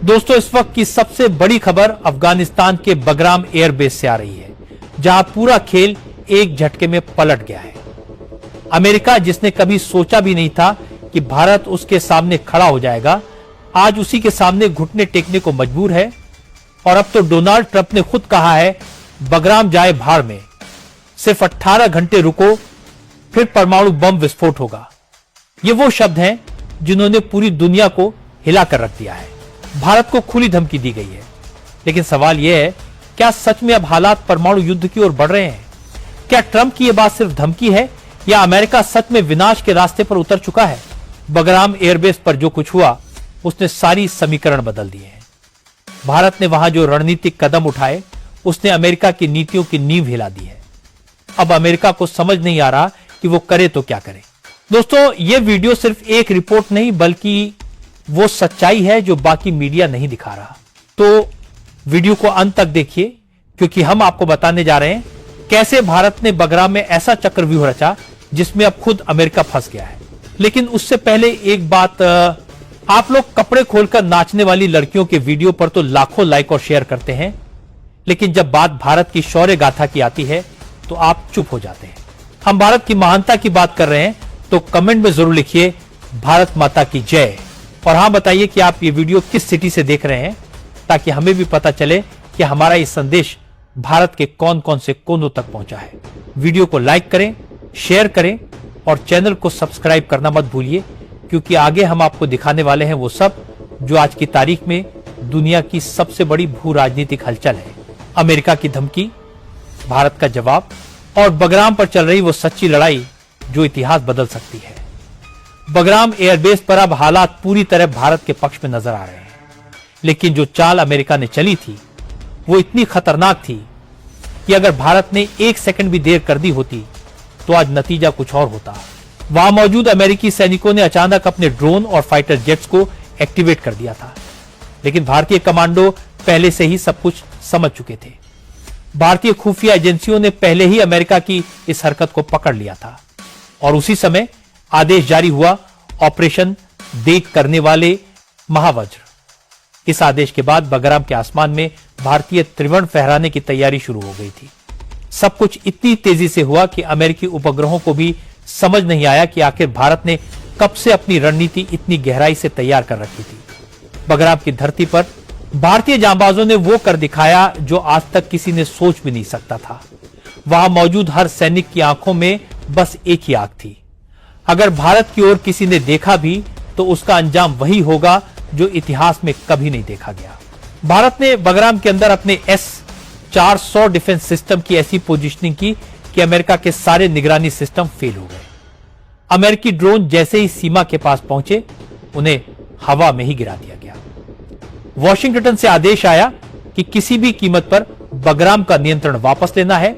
दोस्तों, इस वक्त की सबसे बड़ी खबर अफगानिस्तान के बगराम एयरबेस से आ रही है, जहां पूरा खेल एक झटके में पलट गया है। अमेरिका, जिसने कभी सोचा भी नहीं था कि भारत उसके सामने खड़ा हो जाएगा, आज उसी के सामने घुटने टेकने को मजबूर है। और अब तो डोनाल्ड ट्रंप ने खुद कहा है, बगराम जाए भाड़ में, सिर्फ 18 घंटे रुको, फिर परमाणु बम विस्फोट होगा। ये वो शब्द हैं जिन्होंने पूरी दुनिया को हिला कर रख दिया है। भारत को खुली धमकी दी गई है, लेकिन सवाल यह है, क्या सच में अब हालात परमाणु युद्ध की ओर बढ़ रहे हैं? क्या ट्रंप की यह बात सिर्फ धमकी है, या अमेरिका सच में विनाश के रास्ते पर उतर चुका है? बगराम एयरबेस पर जो कुछ हुआ, उसने सारी समीकरण बदल दिए हैं। भारत ने वहां जो रणनीतिक कदम उठाए, उसने अमेरिका की नीतियों की नींव हिला दी है। अब अमेरिका को समझ नहीं आ रहा कि वो करे तो क्या करे। दोस्तों, ये वीडियो सिर्फ एक रिपोर्ट नहीं, बल्कि वो सच्चाई है जो बाकी मीडिया नहीं दिखा रहा। तो वीडियो को अंत तक देखिए, क्योंकि हम आपको बताने जा रहे हैं कैसे भारत ने बगराम में ऐसा चक्रव्यूह रचा जिसमें अब खुद अमेरिका फंस गया है। लेकिन उससे पहले एक बात, आप लोग कपड़े खोलकर नाचने वाली लड़कियों के वीडियो पर तो लाखों लाइक और शेयर करते हैं, लेकिन जब बात भारत की शौर्य गाथा की आती है तो आप चुप हो जाते हैं। हम भारत की महानता की बात कर रहे हैं, तो कमेंट में जरूर लिखिए भारत माता की जय। और हाँ, बताइए कि आप ये वीडियो किस सिटी से देख रहे हैं, ताकि हमें भी पता चले कि हमारा ये संदेश भारत के कौन कौन से कोनों तक पहुंचा है। वीडियो को लाइक करें, शेयर करें और चैनल को सब्सक्राइब करना मत भूलिए, क्योंकि आगे हम आपको दिखाने वाले हैं वो सब जो आज की तारीख में दुनिया की सबसे बड़ी भू राजनीतिक हलचल है। अमेरिका की धमकी, भारत का जवाब और बगराम पर चल रही वो सच्ची लड़ाई जो इतिहास बदल सकती है। बगराम एयरबेस पर अब हालात पूरी तरह भारत के पक्ष में नजर आ रहे हैं, लेकिन जो चाल अमेरिका ने चली थी वो इतनी खतरनाक थी कि अगर भारत ने एक सेकंड भी देर कर दी होती तो आज नतीजा कुछ और होता। वहां मौजूद अमेरिकी सैनिकों ने अचानक अपने ड्रोन और फाइटर जेट्स को एक्टिवेट कर दिया था, लेकिन भारतीय कमांडो पहले से ही सब कुछ समझ चुके थे। भारतीय खुफिया एजेंसियों ने पहले ही अमेरिका की इस हरकत को पकड़ लिया था और उसी समय आदेश जारी हुआ, ऑपरेशन देख करने वाले महावज्र। इस आदेश के बाद बगराम के आसमान में भारतीय त्रिवर्ण फहराने की तैयारी शुरू हो गई थी। सब कुछ इतनी तेजी से हुआ कि अमेरिकी उपग्रहों को भी समझ नहीं आया कि आखिर भारत ने कब से अपनी रणनीति इतनी गहराई से तैयार कर रखी थी। बगराम की धरती पर भारतीय जांबाजों ने वो कर दिखाया जो आज तक किसी ने सोच भी नहीं सकता था। वहां मौजूद हर सैनिक की आंखों में बस एक ही आंख थी। अगर भारत की ओर किसी ने देखा भी तो उसका अंजाम वही होगा जो इतिहास में कभी नहीं देखा गया। भारत ने बगराम के अंदर अपने S-400 डिफेंस सिस्टम की ऐसी पोजीशनिंग की कि अमेरिका के सारे निगरानी सिस्टम फेल हो गए। अमेरिकी ड्रोन जैसे ही सीमा के पास पहुंचे, उन्हें हवा में ही गिरा दिया गया। वॉशिंगटन से आदेश आया कि किसी भी कीमत पर बगराम का नियंत्रण वापस लेना है,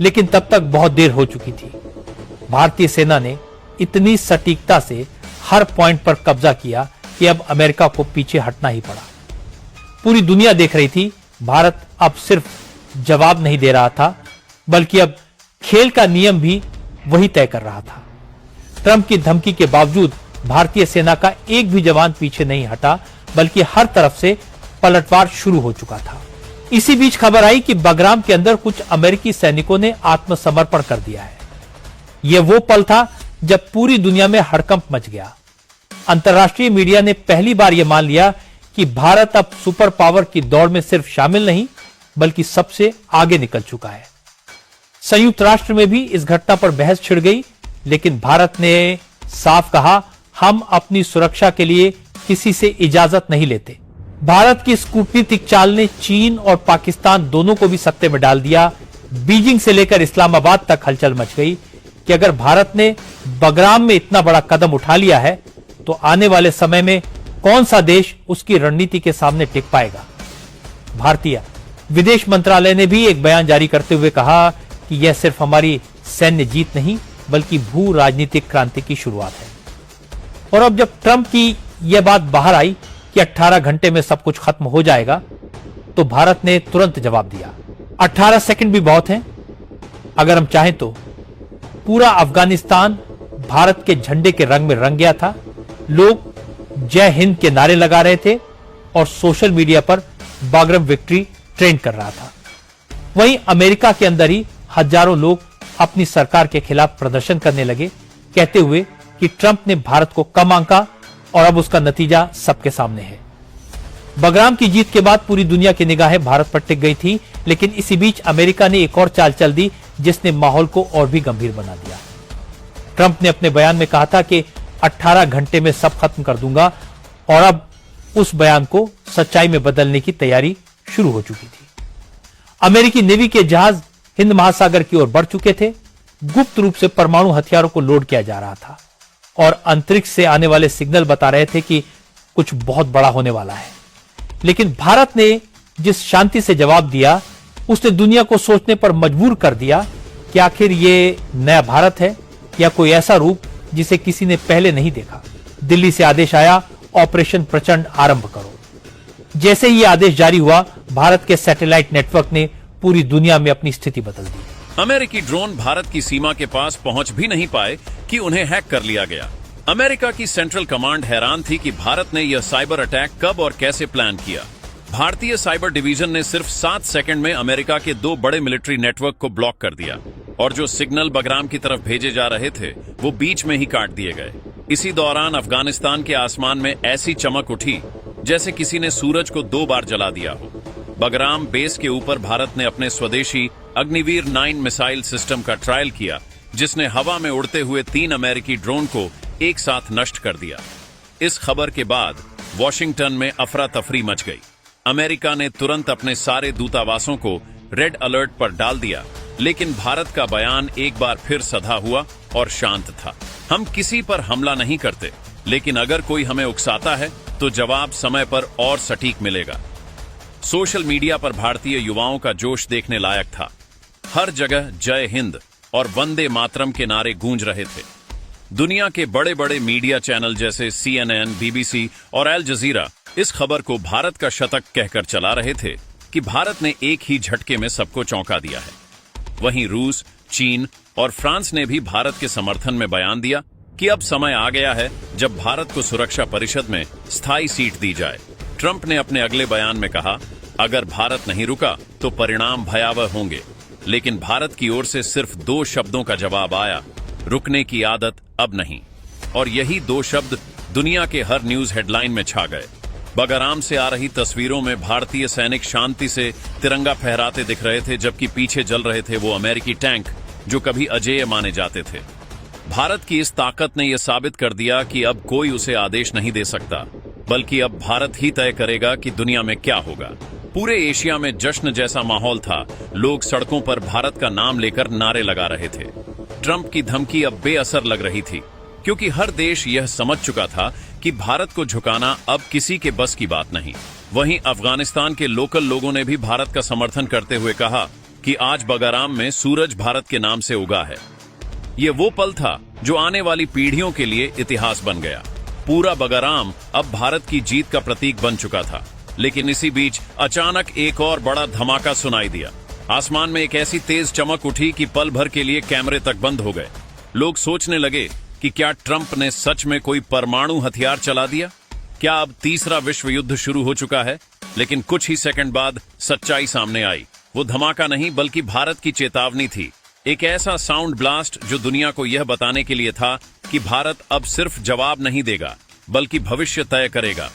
लेकिन तब तक बहुत देर हो चुकी थी। भारतीय सेना ने इतनी सटीकता से हर पॉइंट पर कब्जा किया कि अब अमेरिका को पीछे हटना ही पड़ा। पूरी दुनिया देख रही थी, भारत अब सिर्फ जवाब नहीं दे रहा था, बल्कि अब खेल का नियम भी वही तय कर रहा था। ट्रंप की धमकी के बावजूद भारतीय सेना का एक भी जवान पीछे नहीं हटा, बल्कि हर तरफ से पलटवार शुरू हो चुका था। इसी बीच खबर आई कि बगराम के अंदर कुछ अमेरिकी सैनिकों ने आत्मसमर्पण कर दिया है। यह वो पल था जब पूरी दुनिया में हड़कंप मच गया। अंतर्राष्ट्रीय मीडिया ने पहली बार यह मान लिया कि भारत अब सुपर पावर की दौड़ में सिर्फ शामिल नहीं, बल्कि सबसे आगे निकल चुका है। संयुक्त राष्ट्र में भी इस घटना पर बहस छिड़ गई, लेकिन भारत ने साफ कहा, हम अपनी सुरक्षा के लिए किसी से इजाजत नहीं लेते। भारत की इस कूटनीतिक चाल ने चीन और पाकिस्तान दोनों को भी सत्ते में डाल दिया। बीजिंग से लेकर इस्लामाबाद तक हलचल मच गई कि अगर भारत ने बगराम में इतना बड़ा कदम उठा लिया है, तो आने वाले समय में कौन सा देश उसकी रणनीति के सामने टिक पाएगा। भारतीय विदेश मंत्रालय ने भी एक बयान जारी करते हुए कहा कि यह सिर्फ हमारी सैन्य जीत नहीं, बल्कि भू राजनीतिक क्रांति की शुरुआत है। और अब जब ट्रंप की यह बात बाहर आई कि 18 घंटे में सब कुछ खत्म हो जाएगा, तो भारत ने तुरंत जवाब दिया। 18 सेकंड भी बहुत हैं। अगर हम चाहें तो पूरा अफगानिस्तान भारत के झंडे के रंग में रंग गया था। लोग जय हिंद के नारे लगा रहे थे और सोशल मीडिया पर बागरम विक्ट्री ट्रेंड कर रहा था। वहीं अमेरिका के अंदर ही हजारों लोग अपनी सरकार के खिलाफ प्रदर्शन करने लगे, कहते हुए कि ट्रंप ने भारत को कम आंका और अब उसका नतीजा सबके सामने है। बगराम की जीत के बाद पूरी दुनिया की निगाहें भारत पर टिक गई थी, लेकिन इसी बीच अमेरिका ने एक और चाल चल दी जिसने माहौल को और भी गंभीर बना दिया। ट्रंप ने अपने बयान में कहा था कि 18 घंटे में सब खत्म कर दूंगा और अब उस बयान को सच्चाई में बदलने की तैयारी शुरू हो चुकी थी। अमेरिकी नेवी के जहाज हिंद महासागर की ओर बढ़ चुके थे। गुप्त रूप से परमाणु हथियारों को लोड किया जा रहा था और अंतरिक्ष से आने वाले सिग्नल बता रहे थे कि कुछ बहुत बड़ा होने वाला है। लेकिन भारत ने जिस शांति से जवाब दिया, उसने दुनिया को सोचने पर मजबूर कर दिया कि आखिर ये नया भारत है या कोई ऐसा रूप जिसे किसी ने पहले नहीं देखा। दिल्ली से आदेश आया, ऑपरेशन प्रचंड आरंभ करो। जैसे ही आदेश जारी हुआ, भारत के सैटेलाइट नेटवर्क ने पूरी दुनिया में अपनी स्थिति बदल दी। अमेरिकी ड्रोन भारत की सीमा के पास पहुंच भी नहीं पाए कि उन्हें हैक कर लिया गया। अमेरिका की सेंट्रल कमांड हैरान थी कि भारत ने यह साइबर अटैक कब और कैसे प्लान किया। भारतीय साइबर डिवीजन ने सिर्फ 7 सेकंड में अमेरिका के 2 बड़े मिलिट्री नेटवर्क को ब्लॉक कर दिया और जो सिग्नल बगराम की तरफ भेजे जा रहे थे वो बीच में ही काट दिए गए। इसी दौरान अफगानिस्तान के आसमान में ऐसी चमक उठी जैसे किसी ने सूरज को 2 बार जला दिया हो। बगराम बेस के ऊपर भारत ने अपने स्वदेशी अग्निवीर 9 मिसाइल सिस्टम का ट्रायल किया, जिसने हवा में उड़ते हुए 3 अमेरिकी ड्रोन को एक साथ नष्ट कर दिया। इस खबर के बाद वॉशिंगटन में अफरा तफरी मच गई। अमेरिका ने तुरंत अपने सारे दूतावासों को रेड अलर्ट पर डाल दिया, लेकिन भारत का बयान एक बार फिर सधा हुआ और शांत था। हम किसी पर हमला नहीं करते, लेकिन अगर कोई हमें उकसाता है तो जवाब समय पर और सटीक मिलेगा। सोशल मीडिया पर भारतीय युवाओं का जोश देखने लायक था। हर जगह जय हिंद और वंदे मातरम के नारे गूंज रहे थे। दुनिया के बड़े बड़े मीडिया चैनल जैसे CNN, BBC और अल जजीरा इस खबर को भारत का शतक कहकर चला रहे थे कि भारत ने एक ही झटके में सबको चौंका दिया है। वहीं रूस, चीन और फ्रांस ने भी भारत के समर्थन में बयान दिया कि अब समय आ गया है जब भारत को सुरक्षा परिषद में स्थायी सीट दी जाए। ट्रंप ने अपने अगले बयान में कहा, अगर भारत नहीं रुका तो परिणाम भयावह होंगे। लेकिन भारत की ओर से सिर्फ 2 शब्दों का जवाब आया, रुकने की आदत अब नहीं। और यही 2 शब्द दुनिया के हर न्यूज हेडलाइन में छा गए। बगराम से आ रही तस्वीरों में भारतीय सैनिक शांति से तिरंगा फहराते दिख रहे थे, जबकि पीछे जल रहे थे वो अमेरिकी टैंक जो कभी अजेय माने जाते थे। भारत की इस ताकत ने यह साबित कर दिया कि अब कोई उसे आदेश नहीं दे सकता, बल्कि अब भारत ही तय करेगा कि दुनिया में क्या होगा। पूरे एशिया में जश्न जैसा माहौल था। लोग सड़कों पर भारत का नाम लेकर नारे लगा रहे थे। ट्रंप की धमकी अब बेअसर लग रही थी, क्योंकि हर देश यह समझ चुका था कि भारत को झुकाना अब किसी के बस की बात नहीं। वहीं अफगानिस्तान के लोकल लोगों ने भी भारत का समर्थन करते हुए कहा कि आज बगराम में सूरज भारत के नाम से उगा है। ये वो पल था जो आने वाली पीढ़ियों के लिए इतिहास बन गया। पूरा बगराम अब भारत की जीत का प्रतीक बन चुका था। लेकिन इसी बीच अचानक एक और बड़ा धमाका सुनाई दिया। आसमान में एक ऐसी तेज चमक उठी कि पल भर के लिए कैमरे तक बंद हो गए। लोग सोचने लगे कि क्या ट्रंप ने सच में कोई परमाणु हथियार चला दिया? क्या अब तीसरा विश्व युद्ध शुरू हो चुका है? लेकिन कुछ ही सेकंड बाद सच्चाई सामने आई। वो धमाका नहीं बल्कि भारत की चेतावनी थी। एक ऐसा साउंड ब्लास्ट जो दुनिया को यह बताने के लिए था कि भारत अब सिर्फ जवाब नहीं देगा, बल्कि भविष्य तय करेगा।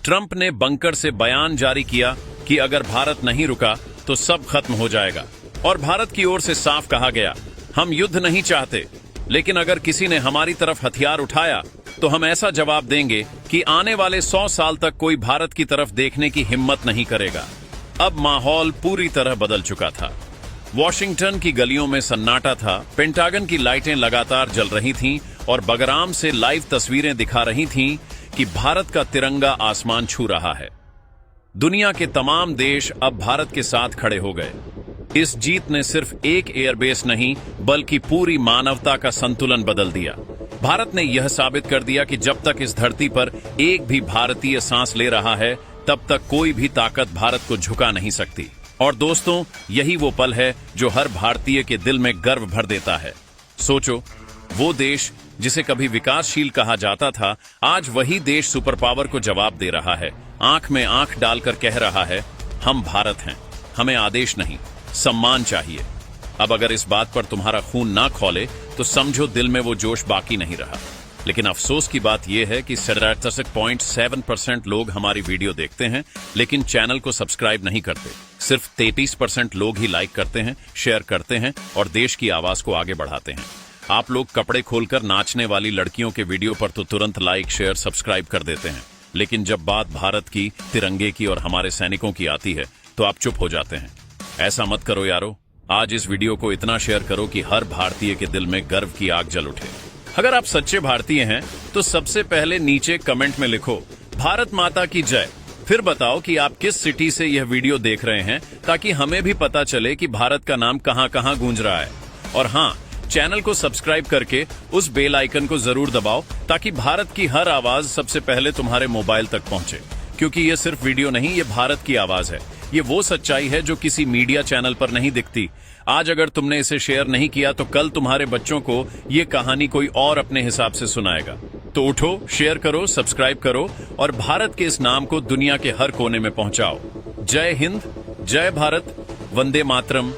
ट्रंप ने बंकर से बयान जारी किया कि अगर भारत नहीं रुका तो सब खत्म हो जाएगा। और भारत की ओर से साफ कहा गया, हम युद्ध नहीं चाहते, लेकिन अगर किसी ने हमारी तरफ हथियार उठाया तो हम ऐसा जवाब देंगे कि आने वाले 100 साल तक कोई भारत की तरफ देखने की हिम्मत नहीं करेगा। अब माहौल पूरी तरह बदल चुका था। वॉशिंगटन की गलियों में सन्नाटा था। पेंटागन की लाइटें लगातार जल रही थीं और बगराम से लाइव तस्वीरें दिखा रही थीं कि भारत का तिरंगा आसमान छू रहा है। दुनिया के तमाम देश अब भारत के साथ खड़े हो गए। इस जीत ने सिर्फ एक एयरबेस नहीं बल्कि पूरी मानवता का संतुलन बदल दिया। भारत ने यह साबित कर दिया कि जब तक इस धरती पर एक भी भारतीय सांस ले रहा है, तब तक कोई भी ताकत भारत को झुका नहीं सकती। और दोस्तों, यही वो पल है जो हर भारतीय के दिल में गर्व भर देता है। सोचो, वो देश जिसे कभी विकासशील कहा जाता था, आज वही देश सुपर पावर को जवाब दे रहा है। आंख में आंख डालकर कह रहा है, हम भारत हैं, हमें आदेश नहीं, सम्मान चाहिए। अब अगर इस बात पर तुम्हारा खून ना खौले तो समझो दिल में वो जोश बाकी नहीं रहा। लेकिन अफसोस की बात यह है कि 67.7% लोग हमारी वीडियो देखते हैं लेकिन चैनल को सब्सक्राइब नहीं करते। सिर्फ 33% लोग ही लाइक करते हैं, शेयर करते हैं और देश की आवाज को आगे बढ़ाते हैं। आप लोग कपड़े खोलकर नाचने वाली लड़कियों के वीडियो पर तो तुरंत लाइक, शेयर, सब्सक्राइब कर देते हैं, लेकिन जब बात भारत की, तिरंगे की और हमारे सैनिकों की आती है तो आप चुप हो जाते हैं। ऐसा मत करो यारो। आज इस वीडियो को इतना शेयर करो कि हर भारतीय के दिल में गर्व की आग जल उठे। अगर आप सच्चे भारतीय हैं तो सबसे पहले नीचे कमेंट में लिखो भारत माता की जय। फिर बताओ कि आप किस सिटी से यह वीडियो देख रहे हैं ताकि हमें भी पता चले कि भारत का नाम कहां कहां गूंज रहा है। और हाँ, चैनल को सब्सक्राइब करके उस बेल आइकन को जरूर दबाओ ताकि भारत की हर आवाज सबसे पहले तुम्हारे मोबाइल तक पहुंचे। क्योंकि ये सिर्फ वीडियो नहीं, ये भारत की आवाज है। ये वो सच्चाई है जो किसी मीडिया चैनल पर नहीं दिखती। आज अगर तुमने इसे शेयर नहीं किया तो कल तुम्हारे बच्चों को ये कहानी कोई और अपने हिसाब से सुनाएगा। तो उठो, शेयर करो, सब्सक्राइब करो और भारत के इस नाम को दुनिया के हर कोने में पहुंचाओ। जय हिंद, जय भारत, वंदे मातरम,